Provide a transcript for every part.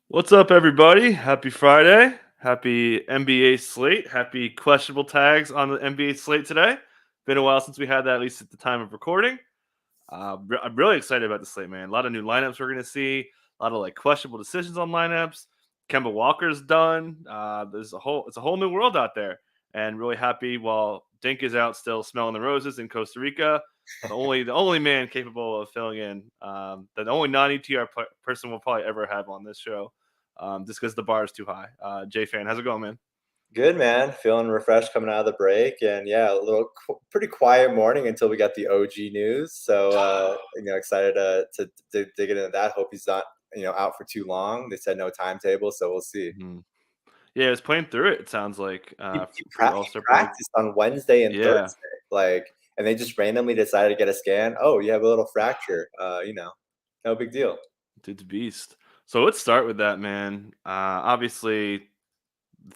What's up, everybody? Happy Friday. Happy NBA slate. Happy questionable tags on the NBA slate today. Been a while since we had that, at least at the time of recording. I'm really excited about the slate, man. A lot of new lineups we're going to see. A lot of questionable decisions on lineups. Kemba Walker's done. It's a whole new world out there, and really happy while Dink is out still smelling the roses in Costa Rica. The only man capable of filling in. The only non-ETR person we'll probably ever have on this show, just because the bar is too high. J Fan, how's it going, man? Good, man. Feeling refreshed coming out of the break, and yeah, a little pretty quiet morning until we got the OG news. So, excited to dig into that. Hope he's not out for too long. They said no timetable, so we'll see. Mhm. Yeah, it's playing through it. It sounds like for the All He Star break. practiced on Wednesday and Yeah, Thursday, and they just randomly decided to get a scan. Oh, you have a little fracture. No big deal. dude's a beast. So let's start with that, man. Obviously,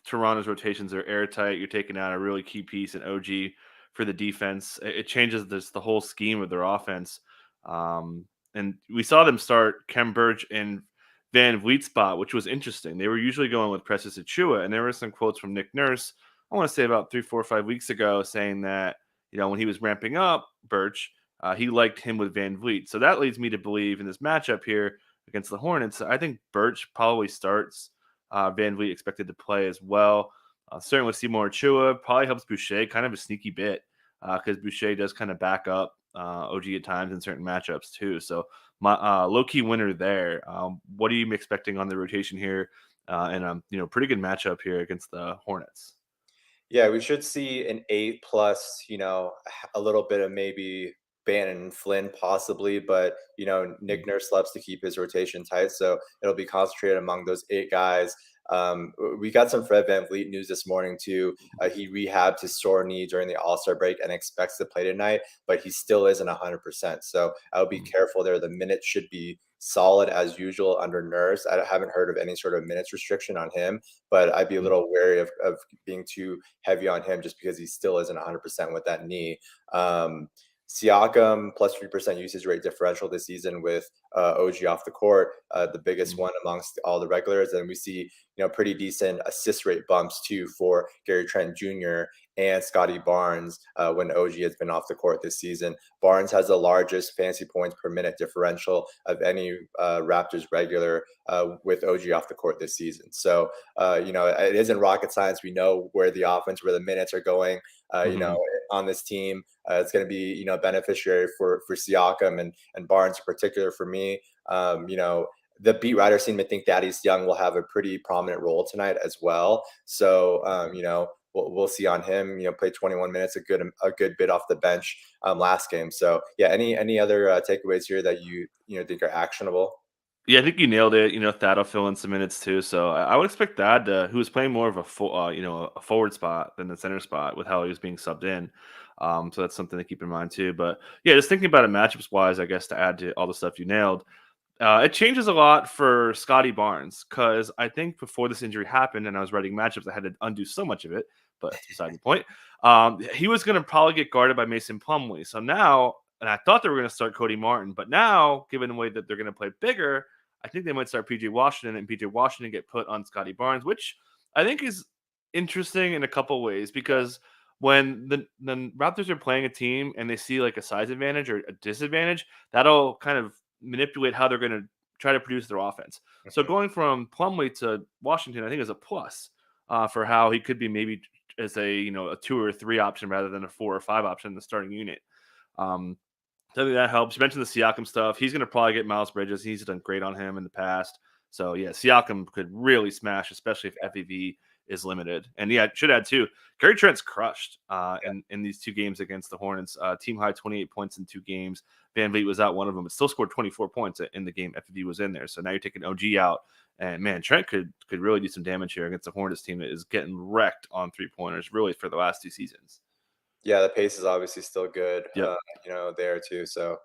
Toronto's rotations are airtight. You're taking out a really key piece in OG for the defense. It changes the whole scheme of their offense. And we saw them start Kem Burge in Van Vliet spot, which was interesting. They were usually going with Precious Achua, and there were some quotes from Nick Nurse, I want to say about 3, 4, 5 weeks ago, saying that when he was ramping up Birch, he liked him with Van Vliet. So that leads me to believe in this matchup here against the Hornets, I think Birch probably starts. Van Vliet expected to play as well. Certainly with Seymour Chua, probably helps Boucher kind of a sneaky bit because Boucher does kind of back up OG at times in certain matchups too. So my low key winner there. What are you expecting on the rotation here? And pretty good matchup here against the Hornets. Yeah, we should see an 8 plus, a little bit of maybe Bannon and Flynn possibly, but Mm. Nick Nurse loves to keep his rotation tight, so it'll be concentrated among those 8 guys. We got some Fred VanVleet news this morning too. He rehabbed his sore knee during the All-Star break and expects to play tonight, but he still isn't 100%. So I would be Mm. careful there. The minutes should be solid as usual under Nurse. I haven't heard of any sort of minutes restriction on him, but I'd be a Mm. little wary of being too heavy on him just because he still isn't 100% with that knee. Siakam plus 3% usage rate differential this season with OG off the court, the biggest Mm. one amongst all the regulars. And we see, pretty decent assist rate bumps too for Gary Trent Jr. and Scotty Barnes when OG has been off the court this season. Barnes has the largest fantasy points per minute differential of any Raptors regular with OG off the court this season. So, it isn't rocket science. We know where the offense, where the minutes are going. Mhm. On this team, it's going to be beneficiary for Siakam and Barnes in particular for me. The beat writers seem to think Thaddeus Young will have a pretty prominent role tonight as well. So we'll see on him. Played 21 minutes, a good bit off the bench last game. So yeah, any other takeaways here that you think are actionable? Yeah, I think you nailed it. Thad will fill in some minutes too. So I would expect Thad who was playing more of a forward spot than the center spot with how he was being subbed in. So that's something to keep in mind too. But yeah, just thinking about it matchups wise, I guess to add to all the stuff you nailed, it changes a lot for Scotty Barnes because I think before this injury happened and I was writing matchups, I had to undo so much of it, but that's beside the point. He was going to probably get guarded by Mason Plumlee. So now, and I thought they were going to start Cody Martin, but now, given the way that they're going to play bigger, I think they might start PJ Washington and PJ Washington get put on Scotty Barnes, which I think is interesting in a couple ways because when the Raptors are playing a team and they see like a size advantage or a disadvantage, that'll kind of manipulate how they're going to try to produce their offense. So Mhm. going from Plumlee to Washington, I think is a plus for how he could be maybe as a 2 or 3 option rather than a 4 or 5 option in the starting unit. Um, so I think that helps. You mentioned the Siakam stuff. He's going to probably get Miles Bridges. He's done great on him in the past. So yeah, Siakam could really smash, especially if FEV is limited. And yeah, should add too. Gary Trent's crushed in these 2 games against the Hornets. Team high 28 points in 2 games. Van Vliet was out one of them, but still scored 24 points in the game. FEV was in there. So now you're taking OG out, and man, Trent could really do some damage here against the Hornets team that is getting wrecked on 3 pointers really for the last 2 seasons. Yeah, the pace is obviously still good, Yep. there too. So,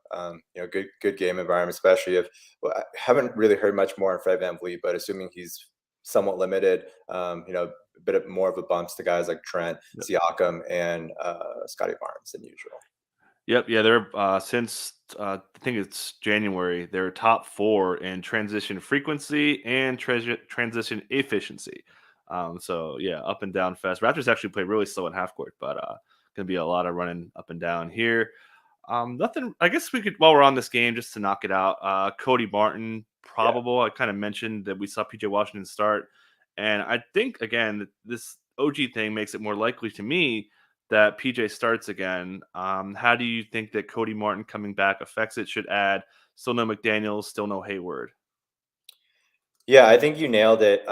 good game environment, especially if I haven't really heard much more on Fred VanVleet, but assuming he's somewhat limited, a bit of more of a bumps to guys like Trent, Yep. Siakam, and Scotty Barnes than usual. Yep, yeah, they're since I think it's January, they're top 4 in transition frequency and transition efficiency. So yeah, up and down fast. Raptors actually play really slow at half court, but gonna be a lot of running up and down here. Nothing. I guess we could, while we're on this game, just to knock it out. Cody Martin, Yeah. probable. I kind of mentioned that we saw PJ Washington start, and I think again that this OG thing makes it more likely to me that PJ starts again. How do you think that Cody Martin coming back affects it? Should add still no McDaniels, still no Hayward. Yeah, I think you nailed it,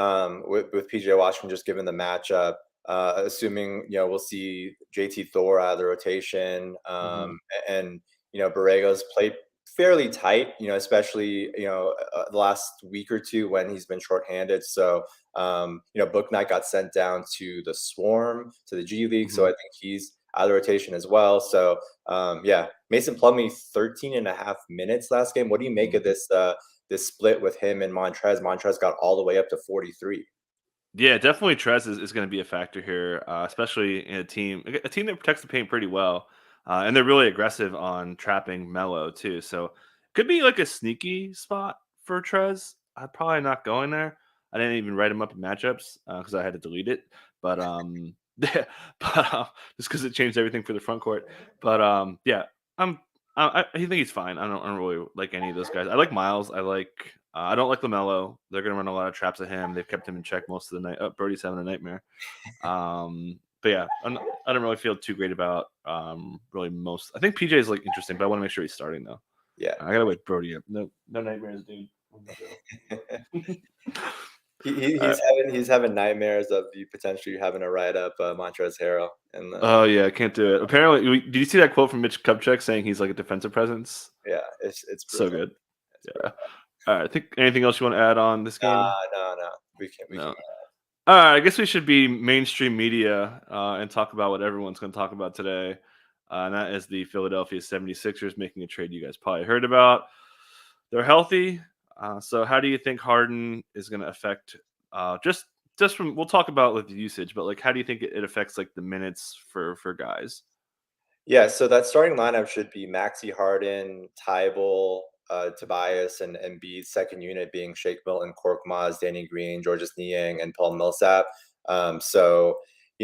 with PJ Washington, just given the matchup. Assuming, we'll see JT Thor out of the rotation, Hmm. and, Borrego's played fairly tight, especially, the last week or two when he's been shorthanded. So, Book Knight got sent down to the Swarm, to the G League. So I Hmm. think he's out of the rotation as well. So, yeah, Mason Plumlee, 13 and a half minutes last game. What do you make of this split with him and Montrez? Montrez got all the way up to 43. Yeah, definitely Trez is going to be a factor here, especially in a team that protects the paint pretty well, and they're really aggressive on trapping Melo too. So could be like a sneaky spot for Trez. I'm probably not going there. I didn't even write him up in matchups because I had to delete it. But yeah, but just because it changed everything for the front court. But yeah, I'm. I think he's fine. I don't really like any of those guys. I like Miles. I don't like LaMelo. They're going to run a lot of traps at him. They've kept him in check most of the night. Oh, Brody's having a nightmare. But yeah, I don't really feel too great about really most. I think PJ is like interesting, but I want to make sure he's starting though. Yeah. I gotta wake Brody up. No nightmares, dude. All right. He's having nightmares of you potentially having to write up Montrezl Harrell and Oh yeah, I can't do it. Apparently, did you see that quote from Mitch Kupchak saying he's like a defensive presence? yeah, it's So brutal. good. It's Yeah. brutal. All right. I think anything else you want to add on this game? No, no. We can. No. All right, I guess we should be mainstream media and talk about what everyone's going to talk about today. And that is the Philadelphia 76ers making a trade you guys probably heard about. They're healthy. So how do you think Harden is going to affect just from we'll talk about with the usage, but like how do you think it affects like the minutes for guys? Yeah, so that starting lineup should be Maxi Harden, Tybal, Tobias, and Embiid. Second unit being Shake Milton, Korkmaz, Danny Green, Georges Niang, and Paul Millsap. So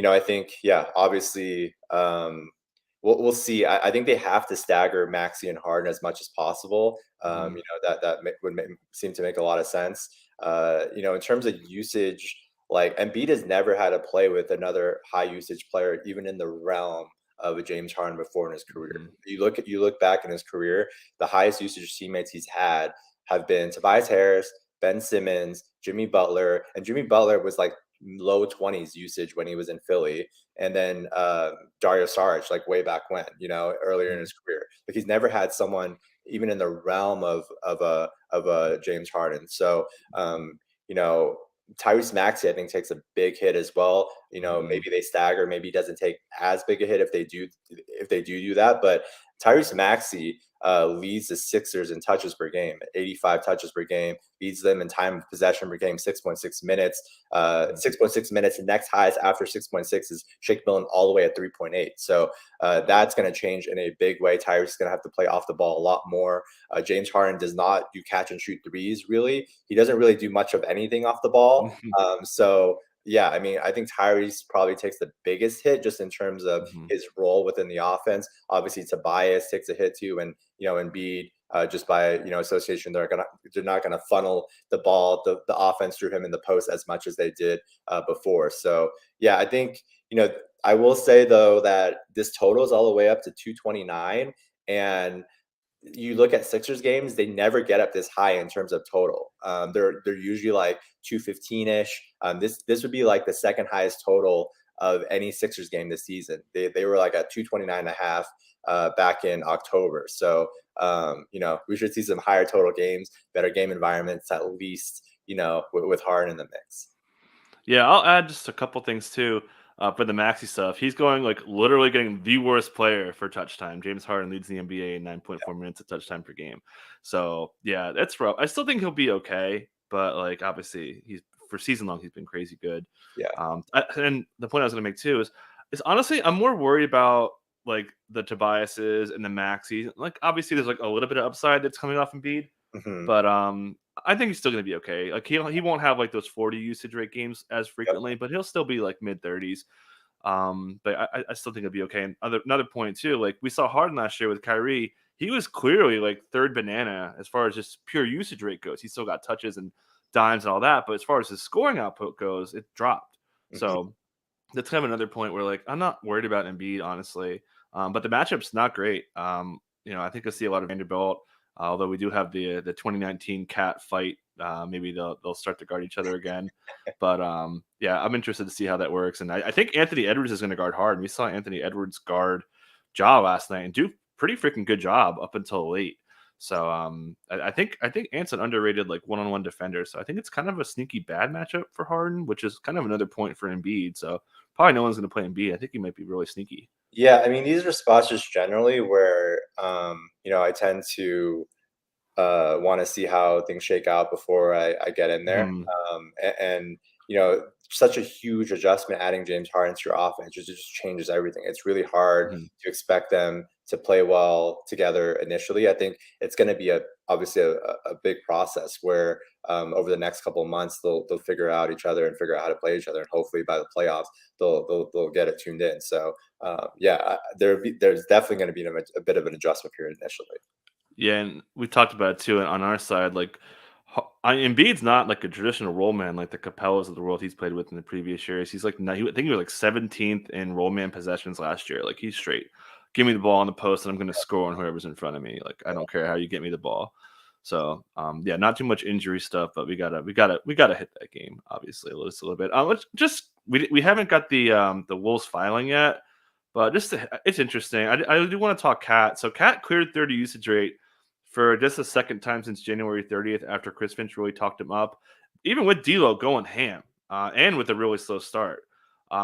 I think, yeah, obviously, we'll see. I think they have to stagger Maxi and Harden as much as possible. Hmm. Would seem to make a lot of sense. In terms of usage, like Embiid has never had to play with another high usage player, even in the realm of a James Harden before in his career. Hmm. You look back in his career, the highest usage teammates he's had have been Tobias Harris, Ben Simmons, Jimmy Butler, and Jimmy Butler was like low 20s usage when he was in Philly, and then Dario Saric like way back when, earlier in his career. Like he's never had someone even in the realm of a James Harden. So you know Tyrese Maxey, I think, takes a big hit as well. Hmm. Maybe they stagger, maybe he doesn't take as big a hit if they do that. But Tyrese Maxey leads the Sixers in touches per game, 85 touches per game, leads them in time of possession per game, 6.6 minutes. 6.6 minutes. The next highest after 6.6 is Shake Milton all the way at 3.8. So that's going to change in a big way. Tyrese is going to have to play off the ball a lot more. James Harden does not do catch and shoot threes, really. He doesn't really do much of anything off the ball. So yeah, I mean, I think Tyrese probably takes the biggest hit just in terms of Hmm. his role within the offense. Obviously, Tobias takes a hit too, and Embiid, just by association, they're not gonna funnel the ball, the offense through him in the post as much as they did before. So yeah, I think I will say though that this total is all the way up to 229, and you look at Sixers games, they never get up this high in terms of total. They're usually like 215 ish. This would be like the second highest total of any Sixers game this season. They were like at 229 and a half back in October. So we should see some higher total games, better game environments, at least with Harden in the mix. Yeah, I'll add just a couple things too for the Maxi stuff. He's going like literally getting the worst player for touch time. James Harden leads the NBA in 9.4 minutes of touch time per game. So yeah, that's rough. I still think he'll be okay, but like obviously he's for season long he's been crazy good. Yeah, And the point I was going to make too is honestly I'm more worried about like the Tobiases and the Maxis. Like obviously there's like a little bit of upside that's coming off Embiid, Mhm. but I think he's still going to be okay. Like he won't have like those 40 usage rate games as Yep. frequently, but he'll still be like mid 30s. But I still think it'll be okay. And another point too, like we saw Harden last year with Kyrie, he was clearly like third banana as far as just pure usage rate goes. He still got touches and dimes and all that, but as far as his scoring output goes, it dropped. Mhm. So that's kind of another point where like I'm not worried about Embiid honestly, but the matchup's not great. I think I see a lot of Vanderbilt, although we do have the 2019 cat fight. Maybe they'll start to guard each other again, but yeah, I'm interested to see how that works. And I think Anthony Edwards is going to guard hard. And we saw Anthony Edwards guard Ja last night and do pretty freaking good job up until late. So I think Ant's an underrated like one-on-one defender. So I think it's kind of a sneaky bad matchup for Harden, which is kind of another point for Embiid. So probably no one's going to play Embiid. I think he might be really sneaky. Yeah, I mean, these are spots just generally where, I tend to want to see how things shake out before I get in there. Mhm, And such a huge adjustment adding James Harden to your offense just changes everything. It's really hard mhm. to expect them to play well together initially. I think it's going to be obviously a big process where over the next couple of months they'll figure out each other and figure out how to play each other, and hopefully by the playoffs they'll get it tuned in. So there's definitely going to be a bit of an adjustment period initially. Yeah, and we talked about it too on our side. Like, Embiid's not like a traditional roll man like the Capellas of the world he's played with in the previous years. He's like, I think he was like 17th in roll man possessions last year. Like, he's straight. Give me the ball on the post, and I'm going to score on whoever's in front of me. Like, I don't care how you get me the ball. So, yeah, not too much injury stuff, but we gotta hit that game. Obviously, just a little bit. Let's just we haven't got the Wolves filing yet, but it's interesting. I do want to talk Cat. So Cat cleared 30 usage rate for just the second time since January 30th after Chris Finch really talked him up, even with D'Lo going ham and with a really slow start.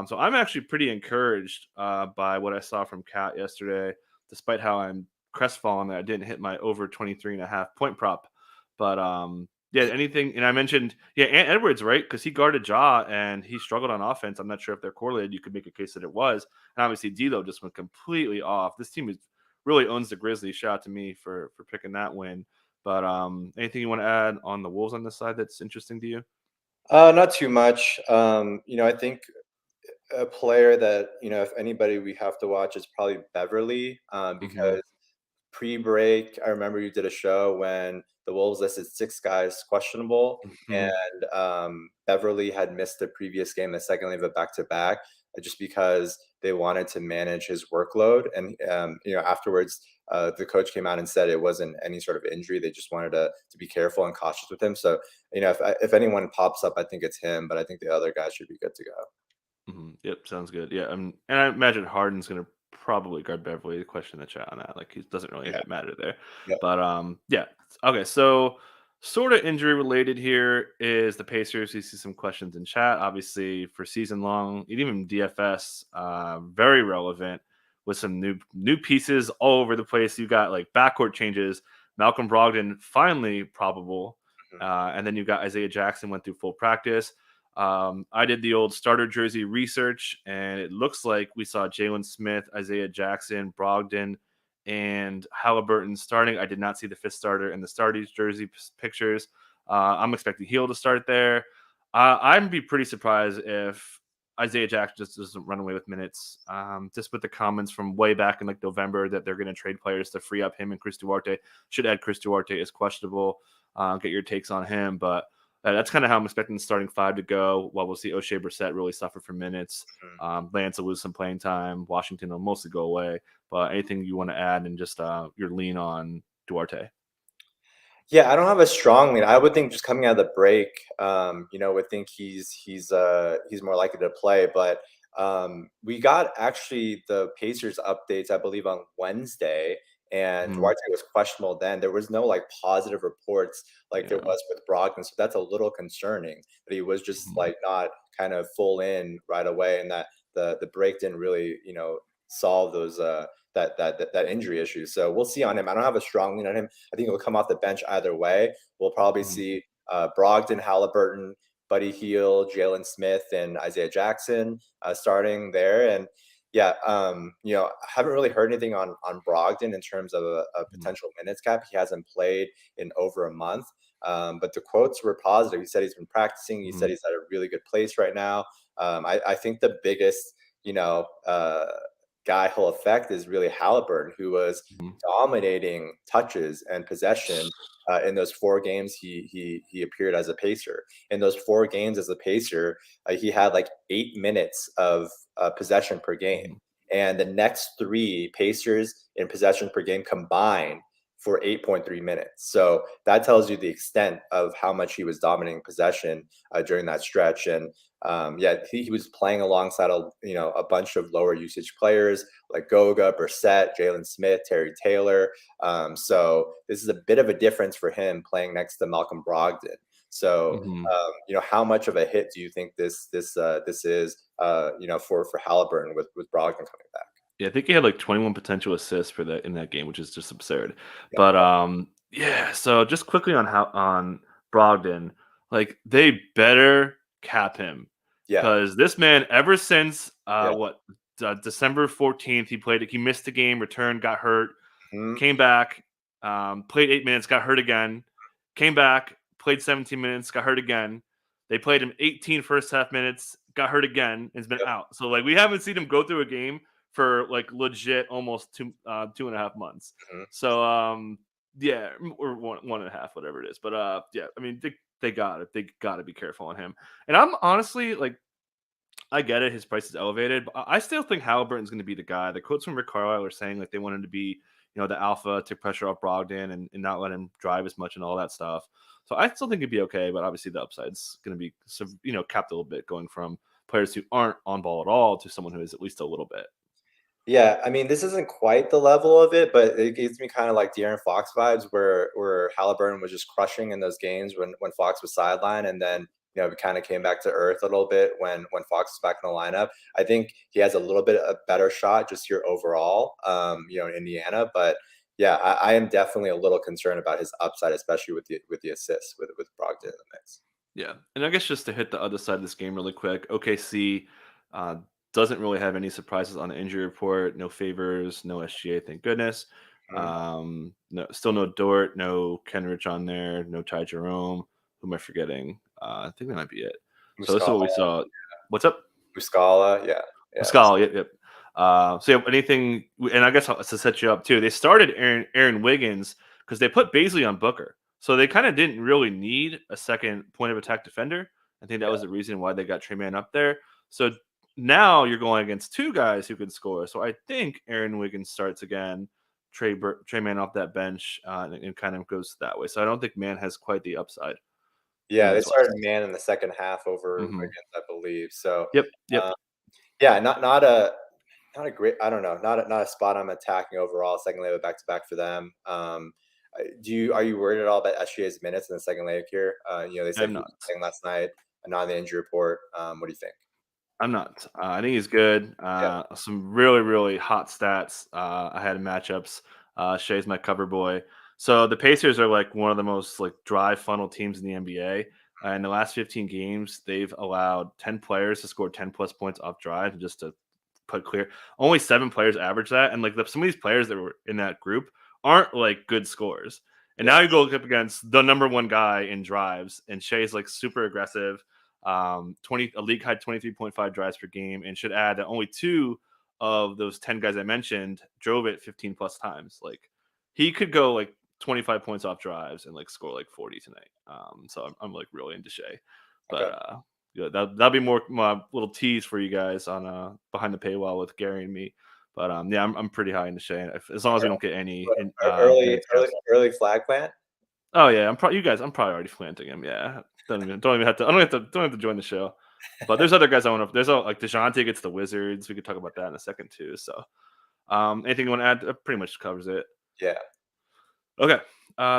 So I'm actually pretty encouraged by what I saw from Cat yesterday, despite how I'm crestfallen that I didn't hit my over 23.5 point prop. But yeah, anything, and I mentioned, yeah, Ant Edwards, right? Because he guarded Ja and he struggled on offense. I'm not sure if they're correlated. You could make a case that it was. And obviously, D'Lo just went completely off. This team really owns the Grizzlies. Shout out to me for picking that win. But anything you want to add on the Wolves on this side that's interesting to you? Not too much. I think a player that, if anybody we have to watch is probably Beverly, Hmm. because pre-break, I remember you did a show when the Wolves listed 6 guys questionable, Hmm. and Beverly had missed the previous game, the second leg of a back-to-back, just because they wanted to manage his workload. And afterwards, the coach came out and said it wasn't any sort of injury. They just wanted to be careful and cautious with him. So if anyone pops up, I think it's him, but I think the other guys should be good to go. Hmm. Yep, sounds good. Yeah, and I imagine Harden's going to probably guard Beverly. Question the chat on that. Like he doesn't really Yeah. matter there. Yep. But yeah. Okay, so sort of injury related here is the Pacers. You see some questions in chat. Obviously, for season long, and even DFS, very relevant with some new pieces all over the place. You got like backcourt changes. Malcolm Brogdon finally probable, Mhm. and then you got Isaiah Jackson went through full practice. I did the old starter jersey research, and it looks like we saw Jalen Smith, Isaiah Jackson, Brogdon, and Halliburton starting. I did not see the fifth starter in the starters jersey pictures. I'm expecting Heel to start there. I'd be pretty surprised if Isaiah Jackson just doesn't run away with minutes. Just with the comments from way back in like November that they're going to trade players to free up him and Chris Duarte. Should add Chris Duarte as questionable. Get your takes on him, but that's kind of how I'm expecting the starting 5 to go. While we'll see O'Shea Brissett really suffer for minutes. Mhm. Lance will lose some playing time. Washington will mostly go away. But anything you want to add and just your lean on Duarte? Yeah, I don't have a strong lean. I would think just coming out of the break, would think he's more likely to play. But we got actually the Pacers updates, I believe, on Wednesday, and Mhm. Duarte was questionable then. There was no like positive reports like there Yeah. was with Brogdon, so that's a little concerning that he was just Mhm. like not kind of full in right away, and that the break didn't really solve those that injury issue. So we'll see on him. I don't have a strong lean on him. I think he'll come off the bench either way. We'll probably Mhm. see Brogdon, Halliburton, Buddy Heel, Jalen Smith, and Isaiah Jackson starting there. And Yeah, I haven't really heard anything on Brogdon in terms of a Mhm. potential minutes cap. He hasn't played in over a month, but the quotes were positive. He said he's been practicing. He said Mhm. he's at a really good place right now. I think the biggest, you know, uh, guy he'll affect is really Halliburton, who was Mhm. dominating touches and possession in those 4 games he appeared as a pacer. In those 4 games as a pacer, he had like 8 minutes of possession per game. Mhm. And the next 3 Pacers in possession per game combined for 8.3 minutes. So that tells you the extent of how much he was dominating possession during that stretch. And yeah, he was playing alongside a bunch of lower usage players like Goga, Brissett, Jalen Smith, Terry Taylor. So this is a bit of a difference for him playing next to Malcolm Brogdon. So Mhm. how much of a hit do you think this is for Halliburton with Brogdon coming back? Yeah, I think he had like 21 potential assists for that in that game, which is just absurd. Yeah, But yeah, so just quickly on how on Brogdon, like they better cap him yeah, because this man, ever since yeah. December 14th, he missed the game, returned, got hurt, Mhm. came back, played 8 minutes, got hurt again, came back, played 17 minutes, got hurt again. They played him 18 first half minutes, got hurt again, and has been Yep. out. So like we haven't seen him go through a game for like legit almost 2.5 months. Mhm. So yeah, or one and a half, whatever it is. But yeah, I mean they gotta be careful on him. And I'm honestly like I get it. His price is elevated, but I still think Halliburton's going to be the guy. The quotes from Rick Carlisle are saying like they want him to be, the alpha, take pressure off Brogdon and not let him drive as much and all that stuff. So I still think it'd be okay, but obviously the upside's going to be, capped a little bit going from players who aren't on ball at all to someone who is at least a little bit. Yeah, I mean, this isn't quite the level of it, but it gives me kind of like De'Aaron Fox vibes, where Halliburton was just crushing in those games when Fox was sidelined, and then we kind of came back to earth a little bit when Fox was back in the lineup. I think he has a little bit a better shot just here overall, in Indiana, but yeah, I am definitely a little concerned about his upside, especially with the assists with Brogdon in the mix. Yeah, and I guess just to hit the other side of this game really quick, OKC uh, doesn't really have any surprises on the injury report. No favors, no SGA, thank goodness. Mhm. No, still no Dort, no Kenrich on there, no Ty Jerome. Who am I forgetting? I think that might be it. So this is what we Muscala, saw. What's up? Muscala, yeah, yeah, Pascal, yep, yep. So yeah, anything, and I guess to set you up too, they started Aaron Wiggins because they put Baisley on Booker, so they kind of didn't really need a second point of attack defender. I think that yeah. was the reason why they got Trey Man up there. So now you're going against two guys who can score. So I think Aaron Wiggins starts again. Trey Man off that bench and kind of goes that way. So I don't think Man has quite the upside in Yeah, they this last started game. Man in the second half over Hmm. Wiggins, I believe. So, Yep, yep. uh, yeah, not a great. I don't know, not a spot I'm attacking overall. Second leg back to back for them. Are you worried at all about SGA's minutes in the second leg here? They said I'm he not. was playing last night, not on the injury report. What do you think? I'm not. I think he's good. Yeah, Some really, really hot stats. I had in matchups. Shea's my cover boy. So the Pacers are like one of the most like dry funnel teams in the NBA. In the last 15 games, they've allowed 10 players to score 10 plus points off drive. And just to put clear, only 7 players average that. And like some of these players that were in that group aren't like good scorers. And yeah, now you go up against the number one guy in drives, and Shea's like super aggressive. 20 a league high 23.5 drives per game, and should add that only two of those 10 guys I mentioned drove it 15 plus times. Like he could go like 25 points off drives and like score like 40 tonight. So I'm like really into Shea, but okay. yeah, that'll be more my little tease for you guys on behind the paywall with Gary and me. But yeah, I'm pretty high into Shea as long as we don't get any What, early, minutes early, cuts. early flag plant. Oh yeah, I'm probably already planting him. Yeah, don't even have to. I don't have to join the show. But there's other guys I want to. There's like Dejounte gets the Wizards. We could talk about that in a second too. So, anything you want to add? That pretty much covers it. Yeah, Okay.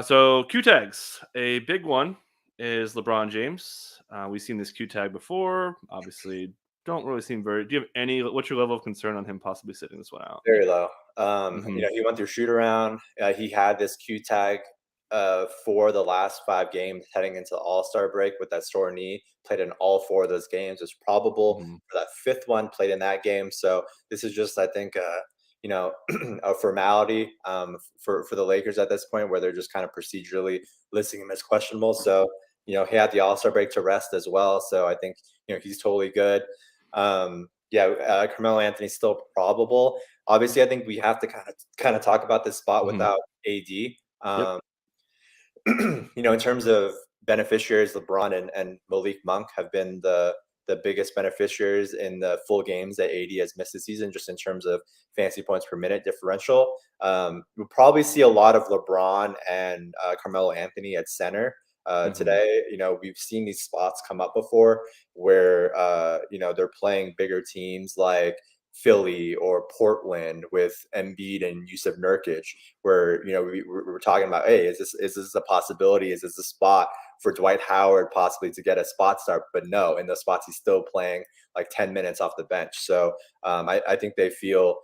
So Q tags. A big one is LeBron James. We've seen this Q tag before. Obviously, don't really seem very. Do you have any? What's your level of concern on him possibly sitting this one out? very low. Hmm. He went through shoot around. He had this Q tag for the last 5 games heading into the All-Star break with that sore knee, played in all 4 of those games. It's probable Mhm. for that 5th one played in that game. So this is just, I think, you know, a formality for the Lakers at this point, where they're just kind of procedurally listing him as questionable. So he had the All-Star break to rest as well. So I think he's totally good. Carmelo Anthony's still probable. Obviously, I think we have to kind of talk about this spot Mhm. without AD. Yep. In terms of beneficiaries, LeBron and Malik Monk have been the biggest beneficiaries in the full games that AD has missed this season, just in terms of fantasy points per minute differential. We'll probably see a lot of LeBron and Carmelo Anthony at center Mhm. today. We've seen these spots come up before where they're playing bigger teams like Philly or Portland with Embiid and Yusuf Nurkic, where we're talking about, hey, is this a possibility? Is this a spot for Dwight Howard possibly to get a spot start? But no, in those spots he's still playing like 10 minutes off the bench. So I think they feel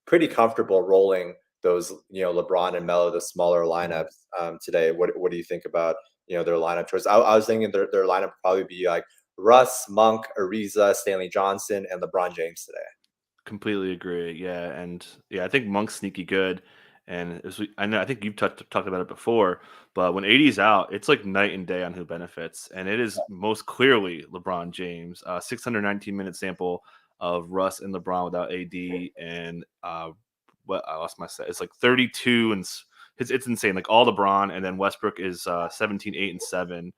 pretty comfortable rolling those LeBron and Melo, the smaller Mhm. lineups today. What do you think about their lineup choice? I was thinking their lineup would probably be like Russ, Monk, Ariza, Stanley Johnson, and LeBron James today. Completely agree. Yeah, and yeah, I think Monk's sneaky good. And I know I think you've talked about it before, but when AD's out, it's like night and day on who benefits, and it is most clearly LeBron James. 619-minute sample of Russ and LeBron without AD, and what I lost my set. It's like 32 and it's insane. Like all LeBron, and then Westbrook is 17, 8, and 7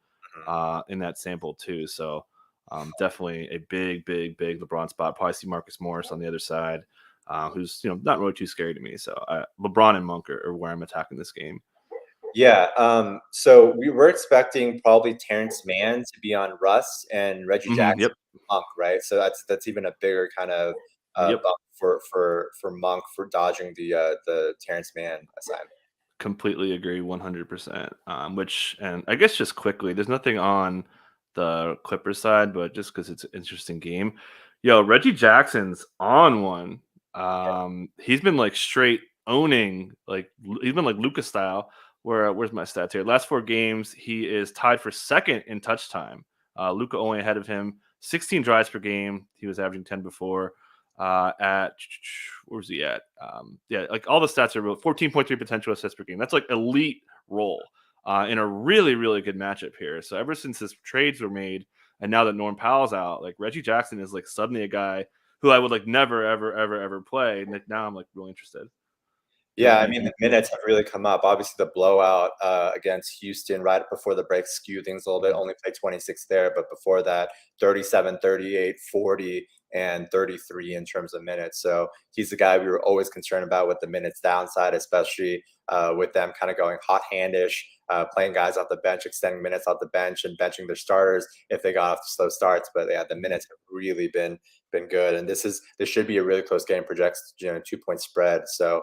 in that sample too. So definitely a big, big, big LeBron spot. Probably see Marcus Morris on the other side, who's not really too scary to me. So LeBron and Monk are where I'm attacking this game. Yeah. So we were expecting probably Terrence Mann to be on Russ and Reggie Jackson Yep. Monk, right? So that's even a bigger kind of Yep. bump for Monk for dodging the Terrence Mann assignment. Completely agree, 100%. Which, and I guess just quickly, there's nothing on the Clippers side, but just because it's an interesting game, yo, Reggie Jackson's on one. He's been like straight owning, like he's been like Luka style. Where's my stats here? Last 4 games, he is tied for second in touch time. Luka only ahead of him, 16 drives per game. He was averaging 10 before at where was he at? Yeah, like all the stats are real. 14.3 potential assists per game. That's like elite role in a really, really good matchup here. So ever since his trades were made, and now that Norm Powell's out, like Reggie Jackson is like suddenly a guy who I would like never, ever, ever, ever play. And like, now I'm like really interested. Yeah, I Do mean, the you minutes have really come up. Obviously, the blowout against Houston right before the break skewed things a little bit. Mhm. Only played 26 there, but before that, 37, 38, 40, and 33 in terms of minutes. So he's the guy we were always concerned about with the minutes downside, especially with them kind of going hot-handish, playing guys off the bench, extending minutes off the bench, and benching their starters if they got off to slow starts. But yeah, the minutes have really been good, and this should be a really close game. Projects 2-point spread. So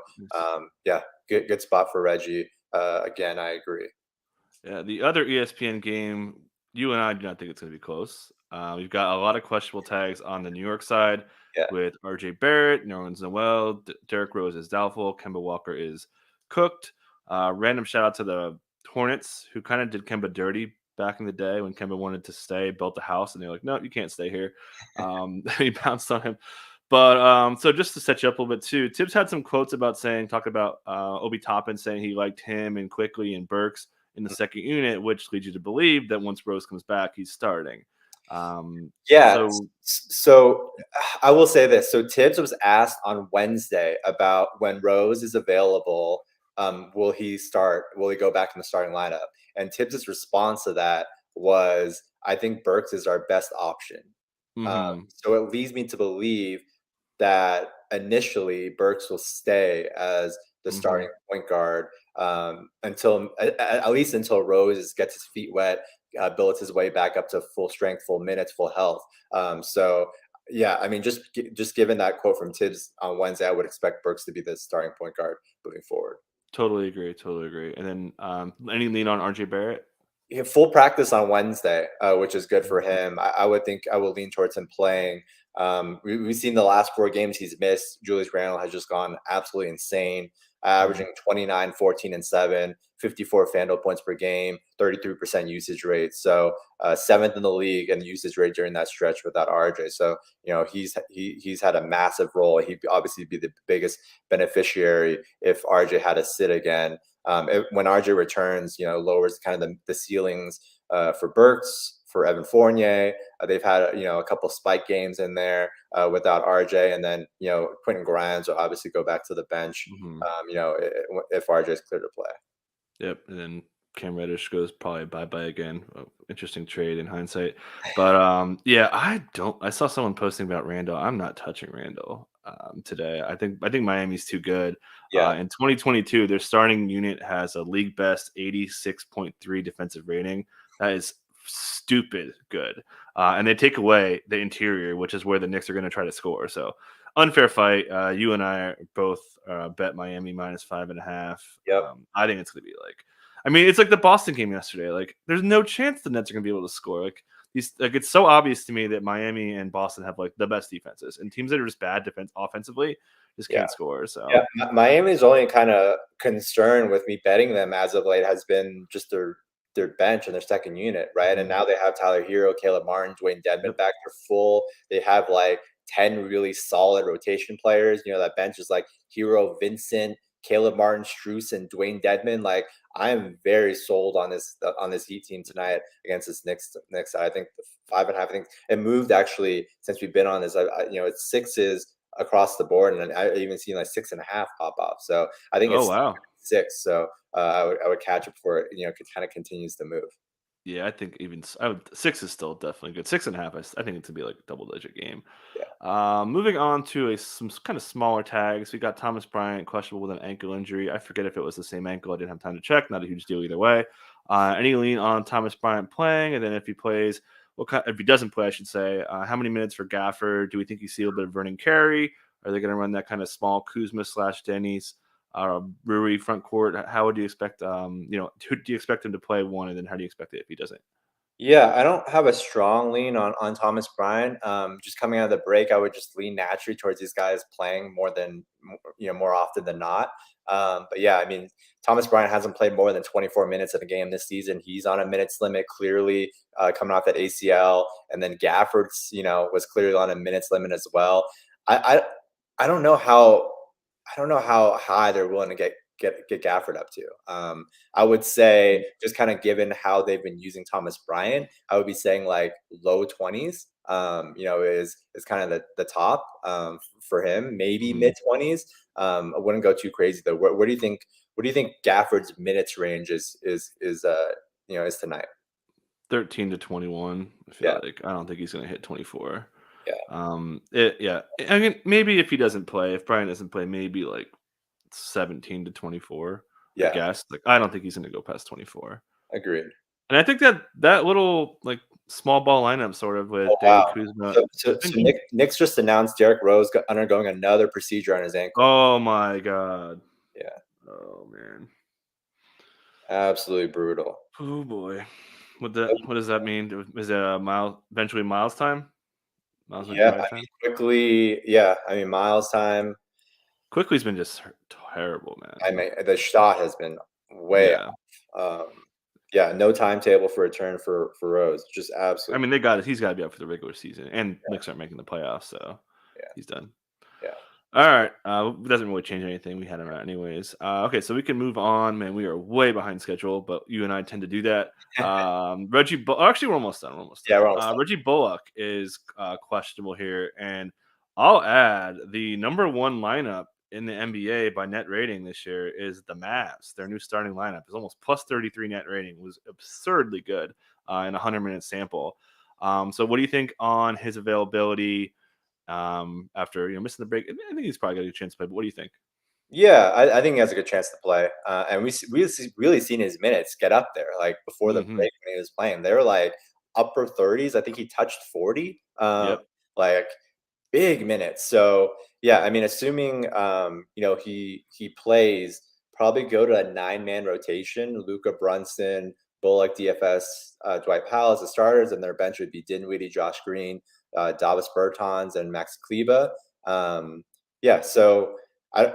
yeah, good spot for Reggie. Again, I agree. Yeah, the other ESPN game, you and I do not think it's going to be close. We've got a lot of questionable tags on the New York side Yeah. with RJ Barrett, Nerlens Noel, Derrick Rose is doubtful, Kemba Walker is cooked. Random shout out to the Hornets, who kind of did Kemba dirty back in the day when Kemba wanted to stay, built a house, and they're like, no, you can't stay here. He bounced on him. But so just to set you up a little bit too, Tibbs had some quotes about talk about Obi Toppin saying he liked him and Quickly and Burks in the second unit, which leads you to believe that once Rose comes back, he's starting. Yeah. So So I will say this. So Tibbs was asked on Wednesday about when Rose is available. Will he start? Will he go back in the starting lineup? And Tibbs's response to that was, "I think Burks is our best option." mhm, So it leads me to believe that initially Burks will stay as the starting mhm. point guard until at least until Rose gets his feet wet, builds his way back up to full strength, full minutes, full health. So yeah, I mean, just given that quote from Tibbs on Wednesday, I would expect Burks to be the starting point guard moving forward. Totally agree. Totally agree. And then any lean on RJ Barrett? He had full practice on Wednesday, which is good for Mhm. him. I would think I will lean towards him playing. We've seen the last 4 games he's missed. Julius Randle has just gone absolutely insane. averaging 29, 14, and 7, 54 FanDuel points per game, 33% usage rate. So 7th in the league in usage rate during that stretch without RJ. So he's had a massive role. He'd obviously be the biggest beneficiary if RJ had to sit again. When RJ returns, lowers kind of the ceilings for Burks, for Evan Fournier. They've had a couple spike games in there without RJ, and then Quentin Grimes will obviously go back to the bench. Mm-hmm. If RJ is clear to play. Yep, and then Cam Reddish goes probably bye-bye again. Interesting trade in hindsight. But yeah, I saw someone posting about Randall. I'm not touching Randall today. I think Miami's too good. Yeah. In 2022, their starting unit has a league best 86.3 defensive rating. That is stupid good. And they take away the interior, which is where the Knicks are going to try to score. So unfair fight. You and I both bet Miami -5.5. Yep. I think it's going to be it's like the Boston game yesterday. Like, there's no chance the Nets are going to be able to score. It's so obvious to me that Miami and Boston have the best defenses, and teams that are just bad offensively just can't score. So Miami's only kind of concern with me betting them as of late has been just their bench and their second unit, right? And now they have Tyler Hero, Caleb Martin, Dwayne Dedmon back. They're full. They have 10 really solid rotation players. That bench is Hero, Vincent, Caleb Martin, Strus, and Dwayne Dedmon. I am very sold on this Heat team tonight against this Knicks side. I think the 5.5. I think it moved actually since we've been on this. It's sixes across the board, and I've even seen 6.5 pop up. So I think it's 6. So I would catch it before it kind of continues to move. Yeah, I think 6 is still definitely good. 6.5, I think it's gonna be a double-digit game. Yeah. Moving on to some kind of smaller tags. We got Thomas Bryant questionable with an ankle injury. I forget if it was the same ankle. I didn't have time to check. Not a huge deal either way. Any lean on Thomas Bryant playing, and then if he plays, if he doesn't play, I should say, how many minutes for Gafford? Do we think you see a little bit of Vernon Carey? Are they going to run that kind of small Kuzma / Denny's Brewery front court? How would you expect? Who do you expect him to play one, and then how do you expect it if he doesn't? Yeah, I don't have a strong lean on Thomas Bryant. Just coming out of the break, I would just lean naturally towards these guys playing more often than not. But yeah, Thomas Bryant hasn't played more than 24 minutes in a game this season. He's on a minutes limit, clearly coming off that ACL, and then Gafford's was clearly on a minutes limit as well. I don't know how high they're willing to get Gafford up to. I would say, just kind of given how they've been using Thomas Bryant, I would be saying low 20s. Is kind of the top for him. Maybe mid 20s. I wouldn't go too crazy though. What do you think? What do you think Gafford's minutes range is tonight? 13 to 21. I don't think he's going to hit 24. Yeah. Maybe if he doesn't play, if Bryant doesn't play, maybe 17 to 24. Yeah. I guess. I don't think he's going to go past 24. Agreed. And I think that little small ball lineup sort of with David Kuzma. So Knicks just announced Derrick Rose undergoing another procedure on his ankle. Oh my God. Yeah. Oh man. Absolutely brutal. Oh boy. What does that mean? Is it eventually Miles time? Quickly. Yeah. Miles time. Quickly's been just terrible, man. The shot has been way off. No timetable for return for Rose. Just absolutely. He's got to be up for the regular season, and Knicks aren't making the playoffs, so he's done. Yeah. All right. It doesn't really change anything. We had him out anyways. Okay, so we can move on. Man, we are way behind schedule, but you and I tend to do that. Actually, we're almost done. Yeah, we're almost done. Reggie Bullock is questionable here, and I'll add the number one lineup in the NBA by net rating this year is the Mavs. Their new starting lineup is almost plus 33 net rating. It was absurdly good in a 100-minute sample. So what do you think on his availability after missing the break? I think he's probably got a good chance to play, but what do you think? Yeah, I think he has a good chance to play. And we really seen his minutes get up there. Before the break when he was playing, they were upper 30s. I think he touched 40. Big minutes. So yeah, assuming he plays, probably go to a 9-man rotation. Luka, Brunson, Bullock, DFS, Dwight Powell as the starters, and their bench would be Dinwiddie, Josh Green, Davis Bertans, and Max Kleba. So I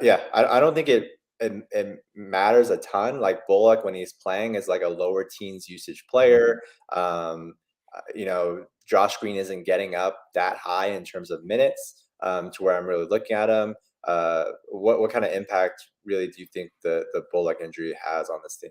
don't think it it matters a ton. Like Bullock, when he's playing, is like a lower teens usage player. Josh Green isn't getting up that high in terms of minutes to where I'm really looking at him. What kind of impact really do you think the Bullock injury has on this team?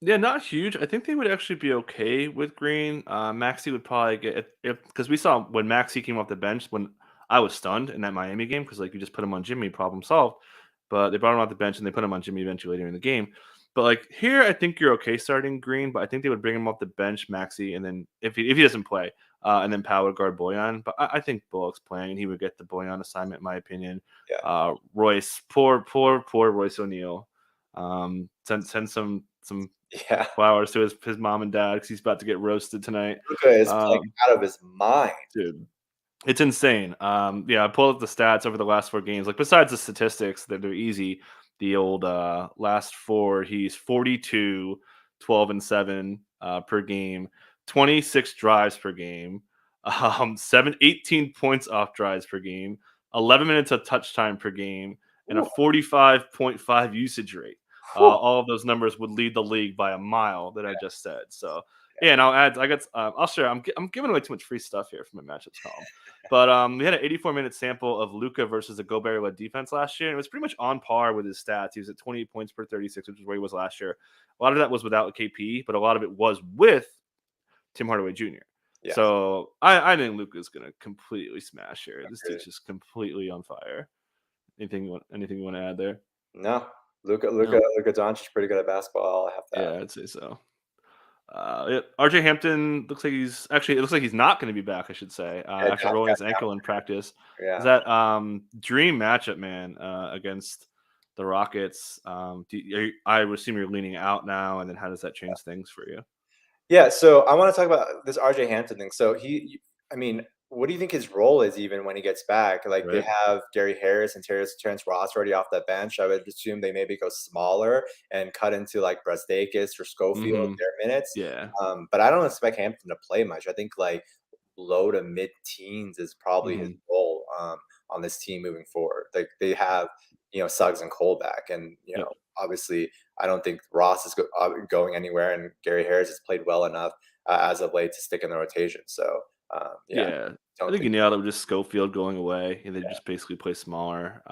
Yeah, not huge. I think they would actually be okay with Green. Maxi would probably get if because we saw when Maxi came off the bench when I was stunned in that Miami game because like you just put him on Jimmy, problem solved. But they brought him off the bench and they put him on Jimmy eventually later in the game. But like here, I think you're okay starting Green, but I think they would bring him off the bench, Maxi, and then if he doesn't play, and then Powell would guard Boyan. But I think Bullock's playing and he would get the Boyan assignment, in my opinion. Yeah. Royce, poor Royce O'Neal. Send some Yeah. flowers to his mom and dad because he's about to get roasted tonight. Luka is playing out of his mind. Dude, it's insane. I pulled up the stats over the last 4 games. Like besides the statistics that they're easy, the old last 4, he's 42, 12 and 7 per game, 26 drives per game, 18 points off drives per game, 11 minutes of touch time per game, and a 45.5 usage rate. All of those numbers would lead the league by a mile that I just said. So and I'll add. I'll share. I'm giving away too much free stuff here from my matchups column. But we had an 84-minute sample of Luka versus the Gobert-led defense last year, and it was pretty much on par with his stats. He was at 28 points per 36, which is where he was last year. A lot of that was without KP, but a lot of it was with Tim Hardaway Jr. Yeah. So I think Luka's gonna completely smash here. This dude's just completely on fire. Anything you want to add there? No. Luka Doncic is pretty good at basketball. I have to add. I'd say so. RJ Hampton looks like he's not going to be back. I should say after rolling his ankle in practice. Yeah. Is that dream matchup, man, against the Rockets? I would assume you're leaning out now, and then how does that change things for you? Yeah, so I want to talk about this RJ Hampton thing. So what do you think his role is even when he gets back? Like they have Gary Harris and Terrence Ross already off the bench. I would assume they maybe go smaller and cut into like Brazdeikis or Schofield their minutes. Yeah. But I don't expect Hampton to play much. I think like low to mid teens is probably his role on this team moving forward. Like they have, Suggs and Cole back, and obviously I don't think Ross is going anywhere, and Gary Harris has played well enough as of late to stick in the rotation. So. I think you nailed it with just Schofield going away, and they just basically play smaller.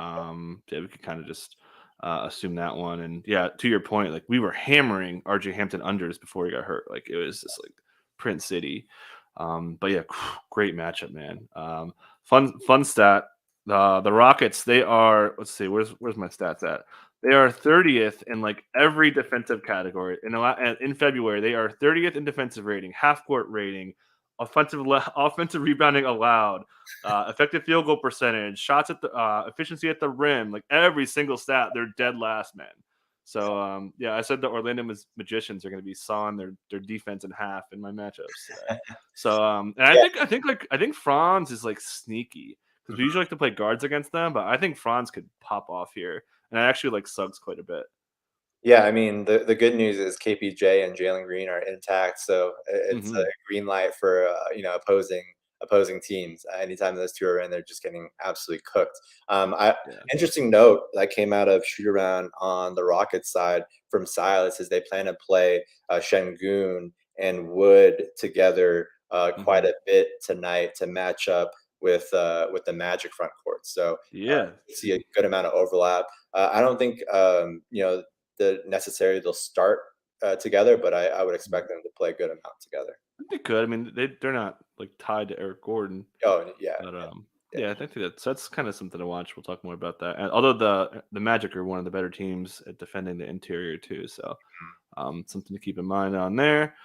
We could kind of just assume that one. And to your point, like we were hammering RJ Hampton unders before he got hurt. Like it was just like Print City. But great matchup, man. Fun stat. The Rockets, they are. Let's see, where's my stats at? They are 30th in like every defensive category. In February, they are 30th in defensive rating, half court rating, offensive rebounding allowed, effective field goal percentage, shots at the efficiency at the rim, like every single stat, they're dead last, man. So I said the Orlando Magicians are going to be sawing their defense in half in my matchups today. So I think Franz is like sneaky because we usually like to play guards against them, but I think Franz could pop off here, and I actually like Suggs quite a bit. Yeah, I mean, the good news is KPJ and Jalen Green are intact, so it's a green light for opposing teams. Anytime those two are in, they're just getting absolutely cooked. Interesting note that came out of shoot around on the Rockets side from Silas is they plan to play Şengün and Wood together quite a bit tonight to match up with the Magic front court. So see a good amount of overlap. I don't think they'll start together, but I would expect them to play a good amount together. They could. I mean, they're not like tied to Eric Gordon. Oh yeah. But I think that's kind of something to watch. We'll talk more about that. And although the Magic are one of the better teams at defending the interior too, so something to keep in mind on there.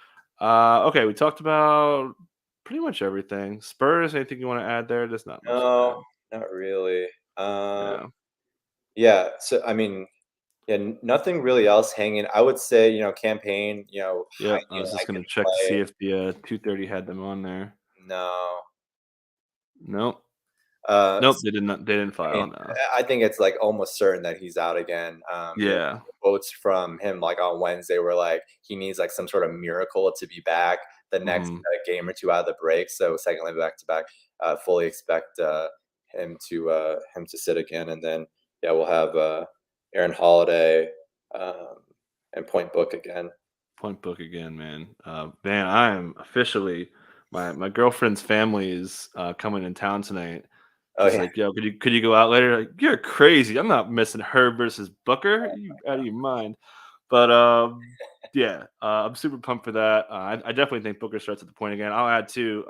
Okay, we talked about pretty much everything. Spurs, anything you want to add there? Just not much. No, not really. So I mean. Yeah, nothing really else hanging. I would say, campaign, I was just going to check to see if the 230 had them on there. No. Nope. Nope, they didn't file. I think it's like almost certain that he's out again. Quotes from him like on Wednesday were like he needs like some sort of miracle to be back the next game or two out of the break. So secondly back to back, fully expect him to sit again, and then we'll have Aaron Holiday, and Point Book again. Point Book again, man. Man, I am officially my girlfriend's family is coming in town tonight. Oh She's yeah, like, "Yo, could you go out later?" Like, you're crazy. I'm not missing her versus Booker. Are you out of your mind? But yeah, I'm super pumped for that. I definitely think Booker starts at the point again. I'll add too.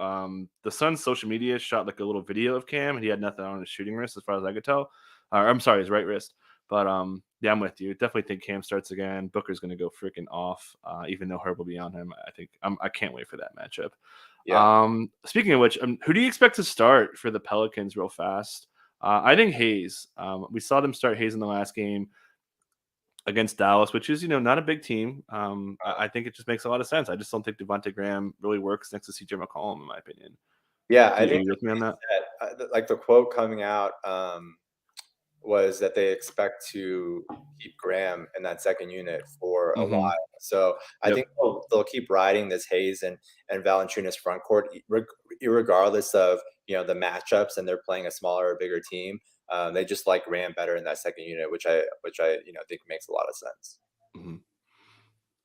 The Suns' social media shot like a little video of Cam, and he had nothing on his shooting wrist, as far as I could tell. I'm sorry, his right wrist. But yeah, I'm with you. Definitely think Cam starts again. Booker's going to go freaking off, even though Herb will be on him. I can't wait for that matchup. yeah, Speaking of which, who do you expect to start for the Pelicans real fast? I think Hayes. We saw them start Hayes in the last game against Dallas, which is, not a big team. I think it just makes a lot of sense. I just don't think Devontae Graham really works next to CJ McCollum, in my opinion. yeah. Do I you, are think you with me on that? like the quote coming out was that they expect to keep Graham in that second unit for a Mm-hmm. while. So I Yep. think they'll keep riding this Hayes and Valanciunas front court, regardless of the matchups, and they're playing a smaller or bigger team. They just like Graham better in that second unit, which I think makes a lot of sense. Mm-hmm.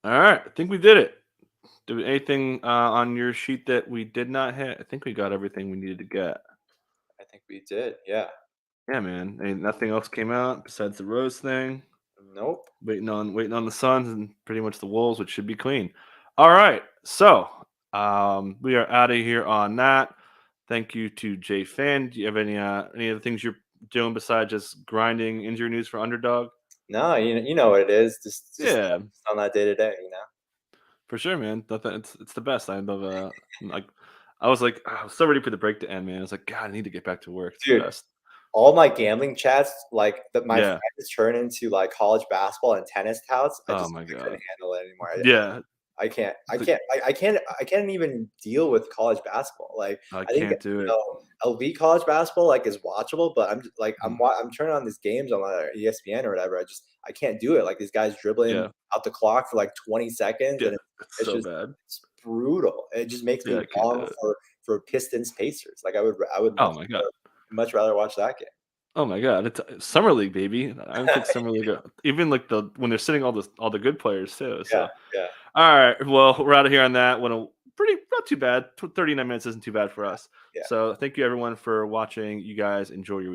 All right. I think we did it. Anything on your sheet that we did not hit? I think we got everything we needed to get. I think we did. Yeah. Yeah, man. Nothing else came out besides the Rose thing. Nope. Waiting on the Suns and pretty much the Wolves, which should be clean. All right. So we are out of here on that. Thank you to Jay Fan. Do you have any other things you're doing besides just grinding injury news for Underdog? No, you know what it is. Just Yeah, on that day to day. for sure, man. It's the best. I love like I was like, I was so ready for the break to end, man. I was like, God, I need to get back to work. It's the Dude, best. all my gambling chats, like my Yeah. friends turn into like college basketball and tennis touts. I Oh just my I couldn't God. handle it anymore. Yeah. I can't. I It's like, can't. I can't even deal with college basketball. Like I I think can't do it. elite college basketball like is watchable, but I'm just, like Mhm. I'm turning on these games on ESPN or whatever. I can't do it. Like these guys dribbling Yeah. out the clock for like 20 seconds, Yeah. and It's it's so just bad. it's brutal. It just makes Yeah, me I can't do long it. for Pistons Pacers. Like I would Oh my God. much rather watch that game. Oh my God, it's summer league, baby. I don't think summer league, even like when they're sitting all the good players too. Yeah, So, yeah. all right, well, we're out of here on that. Pretty not too bad. 39 minutes isn't too bad for Yeah, us. yeah. So, thank you everyone for watching. You guys enjoy your week.